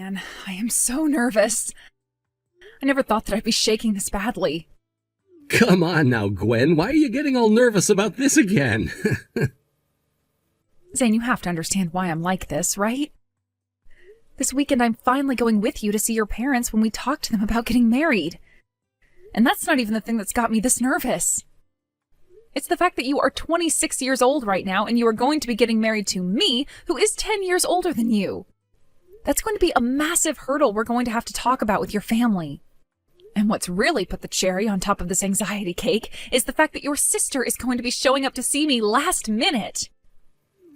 man, I am so nervous. I never thought that I'd be shaking this badly. Come on now, Gwen. Why are you getting all nervous about this again? Zane, you have to understand why I'm like this, right? This weekend I'm finally going with you to see your parents when we talk to them about getting married. And that's not even the thing that's got me this nervous. It's the fact that you are 26 years old right now and you are going to be getting married to me, who is 10 years older than you. That's going to be a massive hurdle we're going to have to talk about with your family. And what's really put the cherry on top of this anxiety cake is the fact that your sister is going to be showing up to see me last minute.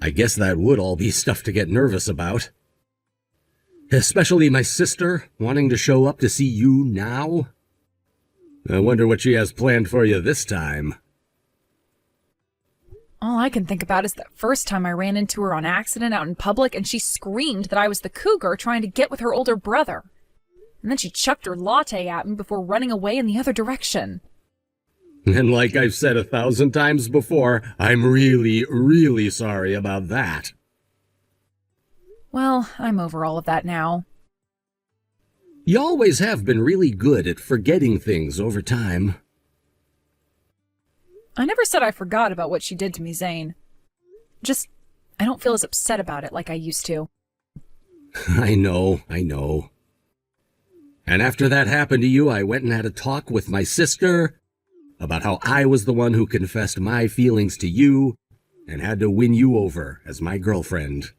I guess that would all be stuff to get nervous about. Especially my sister wanting to show up to see you now. I wonder what she has planned for you this time. All I can think about is that first time I ran into her on accident out in public and she screamed that I was the cougar trying to get with her older brother. And then she chucked her latte at me before running away in the other direction. And like I've said 1,000 times before, I'm really, really sorry about that. Well, I'm over all of that now. You always have been really good at forgetting things over time. I never said I forgot about what she did to me, Zane. Just, I don't feel as upset about it like I used to. I know. And after that happened to you, I went and had a talk with my sister about how I was the one who confessed my feelings to you and had to win you over as my girlfriend.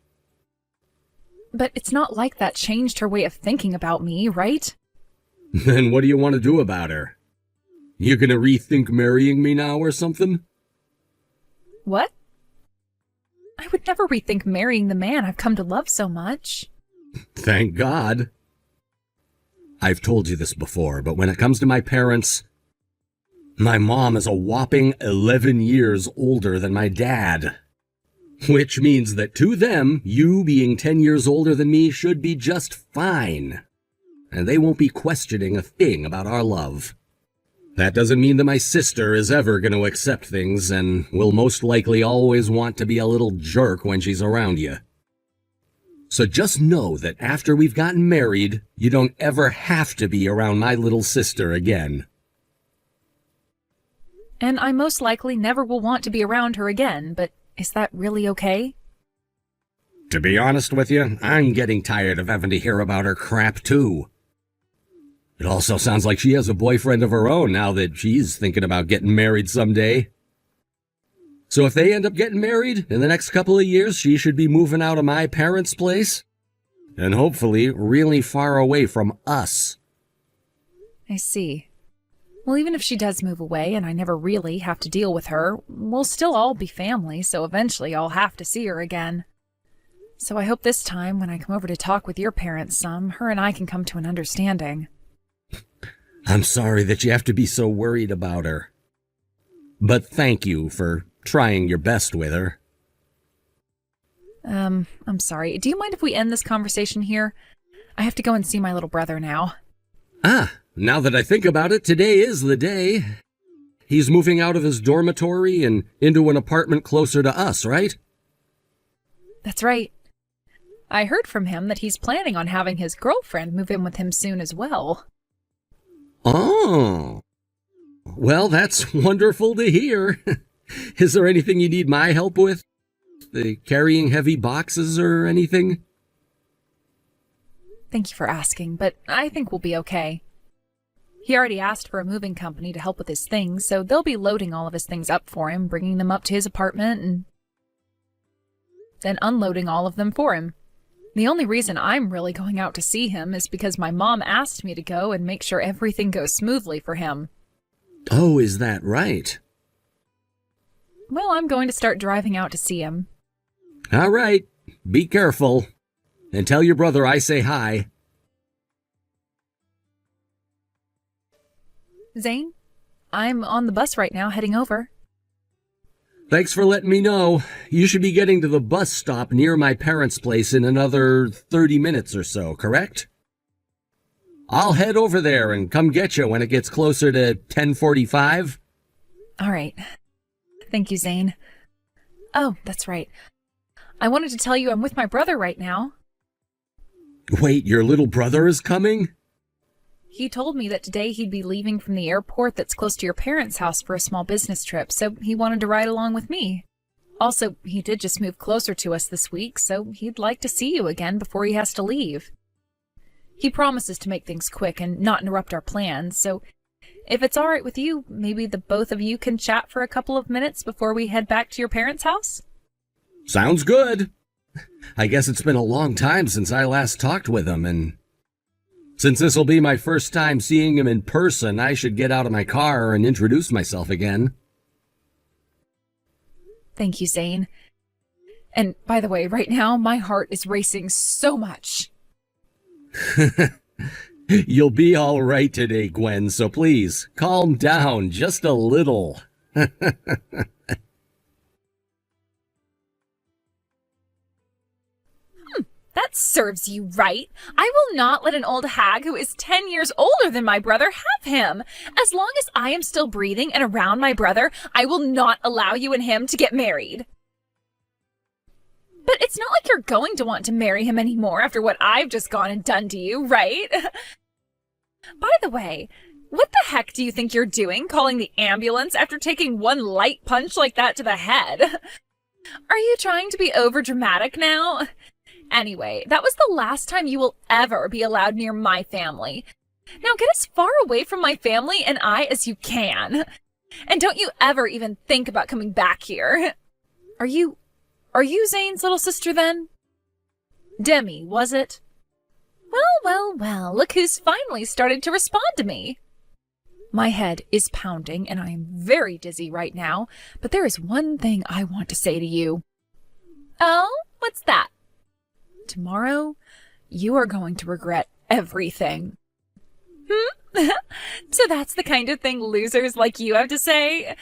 But it's not like that changed her way of thinking about me, right? Then what do you want to do about her? You gonna rethink marrying me now or something? What? I would never rethink marrying the man I've come to love so much. Thank God. I've told you this before, but when it comes to my parents, my mom is a whopping 11 years older than my dad. Which means that to them, you being 10 years older than me should be just fine. And they won't be questioning a thing about our love. That doesn't mean that my sister is ever going to accept things and will most likely always want to be a little jerk when she's around you. So just know that after we've gotten married, you don't ever have to be around my little sister again. And I most likely never will want to be around her again, but is that really okay? To be honest with you, I'm getting tired of having to hear about her crap too. It also sounds like she has a boyfriend of her own now that she's thinking about getting married someday. So if they end up getting married in the next couple of years, she should be moving out of my parents' place. And hopefully really far away from us. I see. Well, even if she does move away and I never really have to deal with her, we'll still all be family, so eventually I'll have to see her again. So I hope this time, when I come over to talk with your parents some, her and I can come to an understanding. I'm sorry that you have to be so worried about her. But thank you for trying your best with her. I'm sorry. Do you mind if we end this conversation here? I have to go and see my little brother now. Now that I think about it, today is the day. He's moving out of his dormitory and into an apartment closer to us, right? That's right. I heard from him that he's planning on having his girlfriend move in with him soon as well. Oh. Well, that's wonderful to hear. Is there anything you need my help with? Carrying heavy boxes or anything? Thank you for asking, but I think we'll be okay. He already asked for a moving company to help with his things, so they'll be loading all of his things up for him, bringing them up to his apartment, and then unloading all of them for him. The only reason I'm really going out to see him is because my mom asked me to go and make sure everything goes smoothly for him. Oh, is that right? Well, I'm going to start driving out to see him. All right. Be careful. And tell your brother I say hi. Zane, I'm on the bus right now, heading over. Thanks for letting me know. You should be getting to the bus stop near my parents' place in another 30 minutes or so, correct? I'll head over there and come get you when it gets closer to 10:45. All right. Thank you, Zane. Oh, that's right. I wanted to tell you I'm with my brother right now. Wait, your little brother is coming? He told me that today he'd be leaving from the airport that's close to your parents' house for a small business trip, so he wanted to ride along with me. Also, he did just move closer to us this week, so he'd like to see you again before he has to leave. He promises to make things quick and not interrupt our plans, so if it's all right with you, maybe the both of you can chat for a couple of minutes before we head back to your parents' house? Sounds good. I guess it's been a long time since I last talked with him, and since this will be my first time seeing him in person, I should get out of my car and introduce myself again. Thank you, Zane. And by the way, right now, my heart is racing so much. You'll be all right today, Gwen, so please, calm down just a little. That serves you right. I will not let an old hag who is 10 years older than my brother have him. As long as I am still breathing and around my brother, I will not allow you and him to get married. But it's not like you're going to want to marry him anymore after what I've just gone and done to you, right? By the way, what the heck do you think you're doing calling the ambulance after taking one light punch like that to the head? Are you trying to be overdramatic now? Anyway, that was the last time you will ever be allowed near my family. Now get as far away from my family and I as you can. And don't you ever even think about coming back here. Are you Zane's little sister then? Demi, was it? Well, look who's finally started to respond to me. My head is pounding and I am very dizzy right now, but there is one thing I want to say to you. Oh, what's that? Tomorrow, you are going to regret everything. So that's the kind of thing losers like you have to say?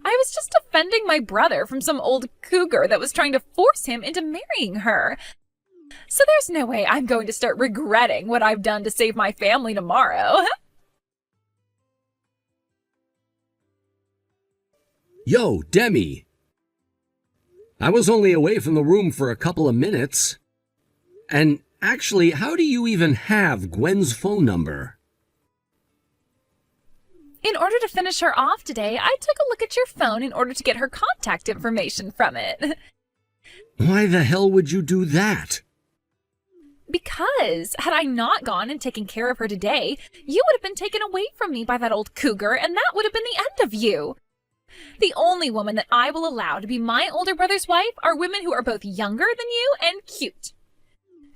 I was just defending my brother from some old cougar that was trying to force him into marrying her. So there's no way I'm going to start regretting what I've done to save my family tomorrow. Yo, Demi. I was only away from the room for a couple of minutes. And actually, how do you even have Gwen's phone number? In order to finish her off today, I took a look at your phone in order to get her contact information from it. Why the hell would you do that? Because had I not gone and taken care of her today, you would have been taken away from me by that old cougar, and that would have been the end of you. The only woman that I will allow to be my older brother's wife are women who are both younger than you and cute.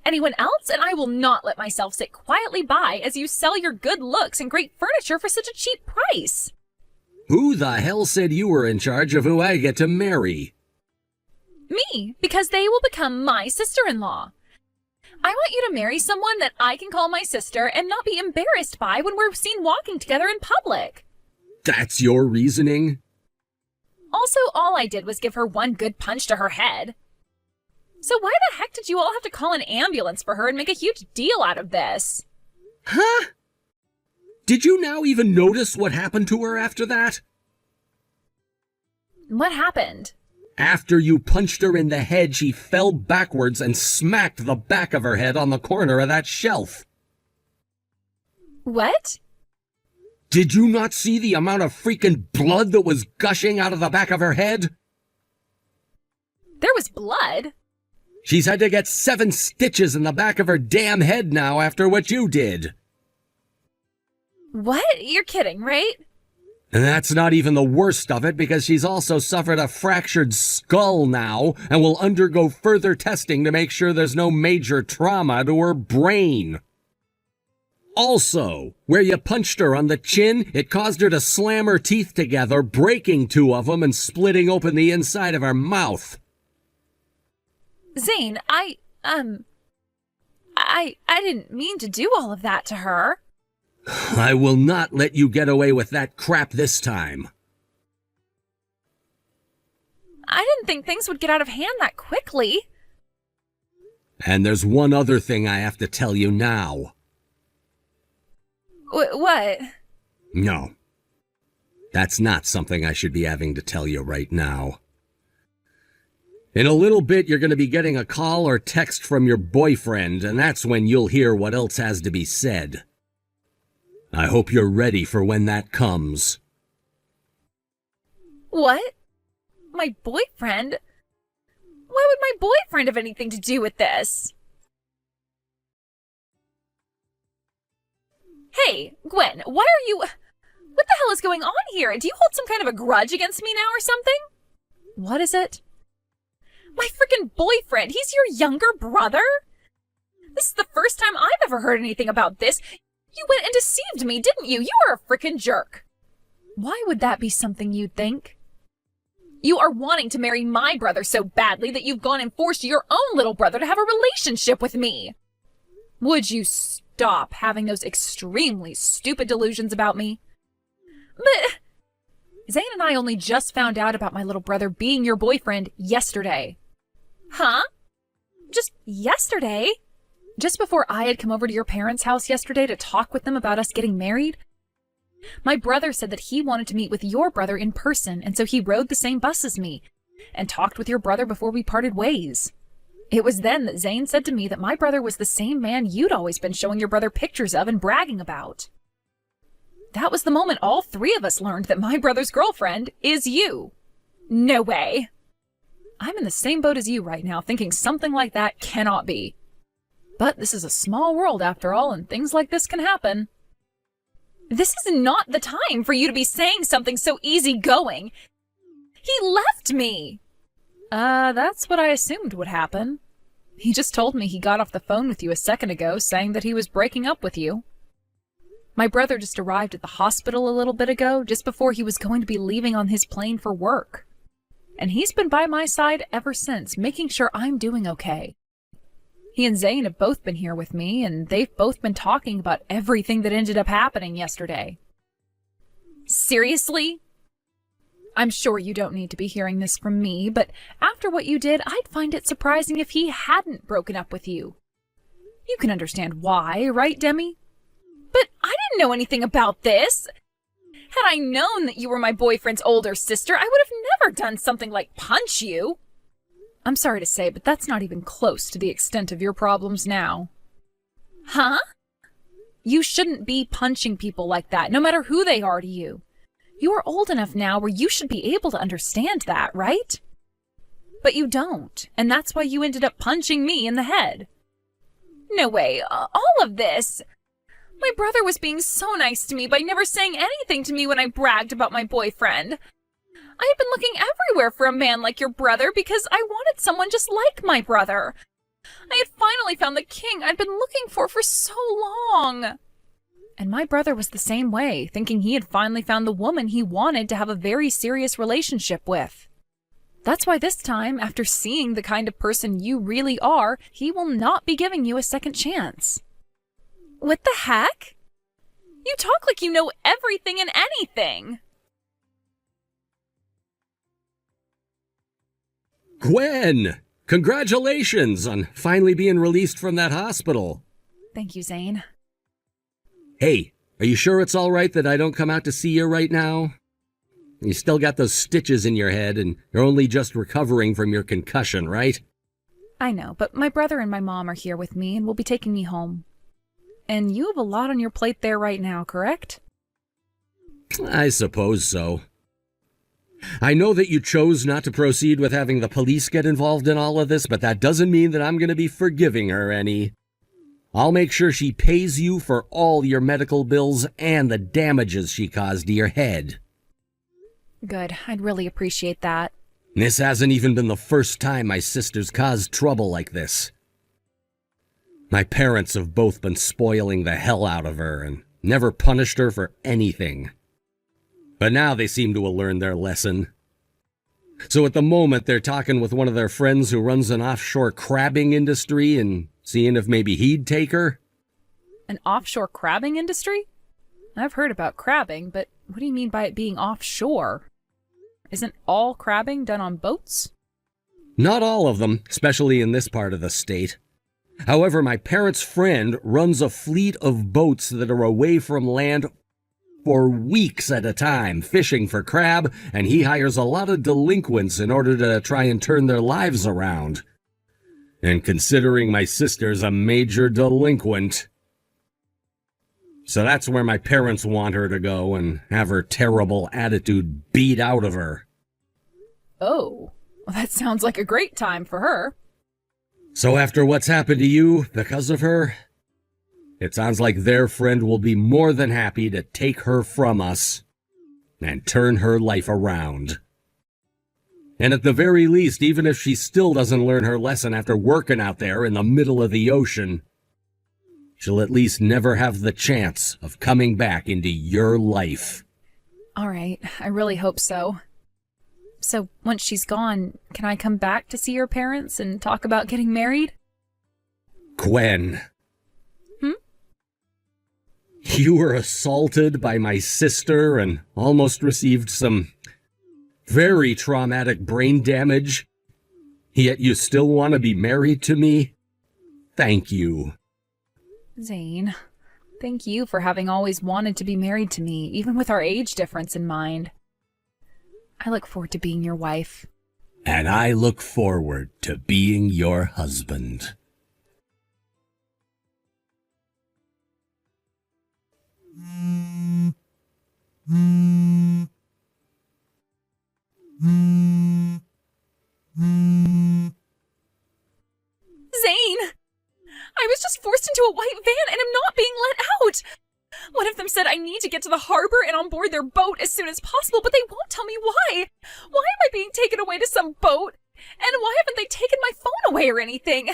Anyone else, and I will not let myself sit quietly by as you sell your good looks and great furniture for such a cheap price. Who the hell said you were in charge of who I get to marry? Me, because they will become my sister-in-law. I want you to marry someone that I can call my sister and not be embarrassed by when we're seen walking together in public. That's your reasoning? Also, all I did was give her one good punch to her head. So why the heck did you all have to call an ambulance for her and make a huge deal out of this? Huh? Did you now even notice what happened to her after that? What happened? After you punched her in the head, she fell backwards and smacked the back of her head on the corner of that shelf. What? Did you not see the amount of freaking blood that was gushing out of the back of her head? There was blood? She's had to get 7 stitches in the back of her damn head now after what you did. What? You're kidding, right? And that's not even the worst of it, because she's also suffered a fractured skull now and will undergo further testing to make sure there's no major trauma to her brain. Also, where you punched her on the chin, it caused her to slam her teeth together, breaking 2 of them and splitting open the inside of her mouth. Zane, I didn't mean to do all of that to her. I will not let you get away with that crap this time. I didn't think things would get out of hand that quickly. And there's one other thing I have to tell you now. What? No. That's not something I should be having to tell you right now. In a little bit, you're going to be getting a call or text from your boyfriend, and that's when you'll hear what else has to be said. I hope you're ready for when that comes. What? My boyfriend? Why would my boyfriend have anything to do with this? Hey, Gwen, why are you... What the hell is going on here? Do you hold some kind of a grudge against me now or something? What is it? My freaking boyfriend! He's your younger brother? This is the first time I've ever heard anything about this. You went and deceived me, didn't you? You are a freaking jerk. Why would that be something you'd think? You are wanting to marry my brother so badly that you've gone and forced your own little brother to have a relationship with me. Would you stop having those extremely stupid delusions about me? But Zane and I only just found out about my little brother being your boyfriend yesterday. Huh? Just yesterday? Just before I had come over to your parents' house yesterday to talk with them about us getting married? My brother said that he wanted to meet with your brother in person, and so he rode the same bus as me and talked with your brother before we parted ways. It was then that Zane said to me that my brother was the same man you'd always been showing your brother pictures of and bragging about. That was the moment all three of us learned that my brother's girlfriend is you. No way. I'm in the same boat as you right now, thinking something like that cannot be. But this is a small world after all, and things like this can happen. This is not the time for you to be saying something so easygoing. He left me. That's what I assumed would happen. He just told me he got off the phone with you a second ago, saying that he was breaking up with you. My brother just arrived at the hospital a little bit ago, just before he was going to be leaving on his plane for work. And he's been by my side ever since, making sure I'm doing okay. He and Zane have both been here with me, and they've both been talking about everything that ended up happening yesterday. Seriously? I'm sure you don't need to be hearing this from me, but after what you did, I'd find it surprising if he hadn't broken up with you. You can understand why, right, Demi? But I didn't know anything about this. Had I known that you were my boyfriend's older sister, I would have never done something like punch you. I'm sorry to say, but that's not even close to the extent of your problems now. Huh? You shouldn't be punching people like that, no matter who they are to you. You are old enough now where you should be able to understand that, right? But you don't, and that's why you ended up punching me in the head. No way, all of this. My brother was being so nice to me by never saying anything to me when I bragged about my boyfriend. I had been looking everywhere for a man like your brother because I wanted someone just like my brother. I had finally found the king I'd been looking for so long. And my brother was the same way, thinking he had finally found the woman he wanted to have a very serious relationship with. That's why this time, after seeing the kind of person you really are, he will not be giving you a second chance. What the heck? You talk like you know everything and anything. Gwen! Congratulations on finally being released from that hospital. Thank you, Zane. Hey, are you sure it's all right that I don't come out to see you right now? You still got those stitches in your head, and you're only just recovering from your concussion, right? I know, but my brother and my mom are here with me and will be taking me home. And you have a lot on your plate there right now, correct? I suppose so. I know that you chose not to proceed with having the police get involved in all of this, but that doesn't mean that I'm going to be forgiving her any. I'll make sure she pays you for all your medical bills and the damages she caused to your head. Good. I'd really appreciate that. This hasn't even been the first time my sister's caused trouble like this. My parents have both been spoiling the hell out of her and never punished her for anything. But now they seem to have learned their lesson. So at the moment, they're talking with one of their friends who runs an offshore crabbing industry and seeing if maybe he'd take her. An offshore crabbing industry? I've heard about crabbing, but what do you mean by it being offshore? Isn't all crabbing done on boats? Not all of them, especially in this part of the state. However, my parents' friend runs a fleet of boats that are away from land for weeks at a time fishing for crab, and he hires a lot of delinquents in order to try and turn their lives around. And considering my sister's a major delinquent, so that's where my parents want her to go and have her terrible attitude beat out of her. Oh, well, that sounds like a great time for her. So after what's happened to you because of her, it sounds like their friend will be more than happy to take her from us and turn her life around. And at the very least, even if she still doesn't learn her lesson after working out there in the middle of the ocean, she'll at least never have the chance of coming back into your life. All right, I really hope so. So once she's gone, can I come back to see your parents and talk about getting married? Gwen. You were assaulted by my sister and almost received some very traumatic brain damage, yet you still want to be married to me? Thank you. Zane, thank you for having always wanted to be married to me, even with our age difference in mind. I look forward to being your wife. And I look forward to being your husband. Zane! I was just forced into a white van and am not being let out! One of them said I need to get to the harbor and on board their boat as soon as possible, but they won't tell me why. Why am I being taken away to some boat? And why haven't they taken my phone away or anything?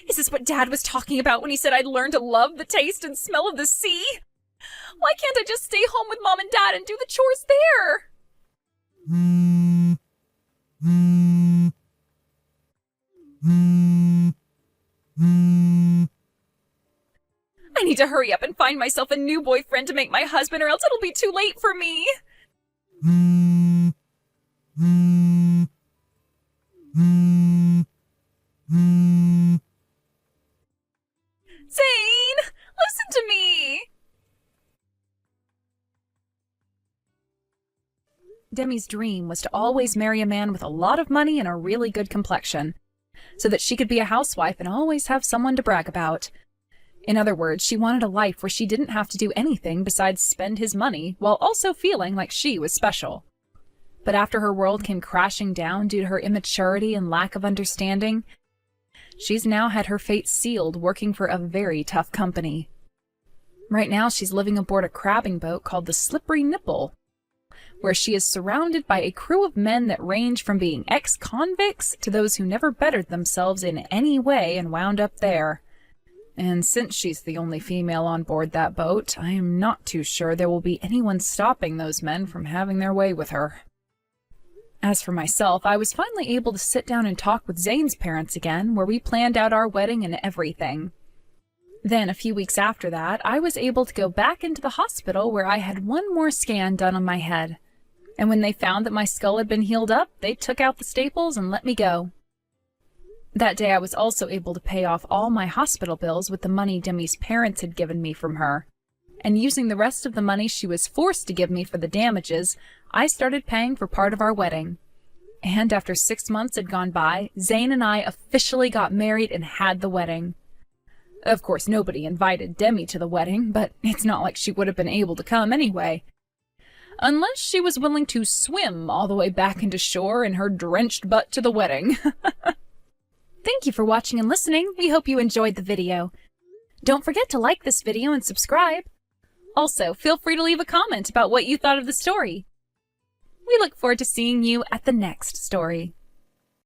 Is this what Dad was talking about when he said I'd learn to love the taste and smell of the sea? Why can't I just stay home with Mom and Dad and do the chores there? I need to hurry up and find myself a new boyfriend to make my husband, or else it'll be too late for me. Zane, listen to me. Demi's dream was to always marry a man with a lot of money and a really good complexion, so that she could be a housewife and always have someone to brag about. In other words, she wanted a life where she didn't have to do anything besides spend his money, while also feeling like she was special. But after her world came crashing down due to her immaturity and lack of understanding, she's now had her fate sealed working for a very tough company. Right now she's living aboard a crabbing boat called the Slippery Nipple, where she is surrounded by a crew of men that range from being ex-convicts to those who never bettered themselves in any way and wound up there. And since she's the only female on board that boat, I am not too sure there will be anyone stopping those men from having their way with her. As for myself, I was finally able to sit down and talk with Zane's parents again, where we planned out our wedding and everything. Then, a few weeks after that, I was able to go back into the hospital where I had one more scan done on my head. And when they found that my skull had been healed up, they took out the staples and let me go. That day I was also able to pay off all my hospital bills with the money Demi's parents had given me from her. And using the rest of the money she was forced to give me for the damages, I started paying for part of our wedding. And after 6 months had gone by, Zane and I officially got married and had the wedding. Of course, nobody invited Demi to the wedding, but it's not like she would have been able to come anyway. Unless she was willing to swim all the way back into shore in her drenched butt to the wedding. Thank you for watching and listening. We hope you enjoyed the video. Don't forget to like this video and subscribe. Also, feel free to leave a comment about what you thought of the story. We look forward to seeing you at the next story.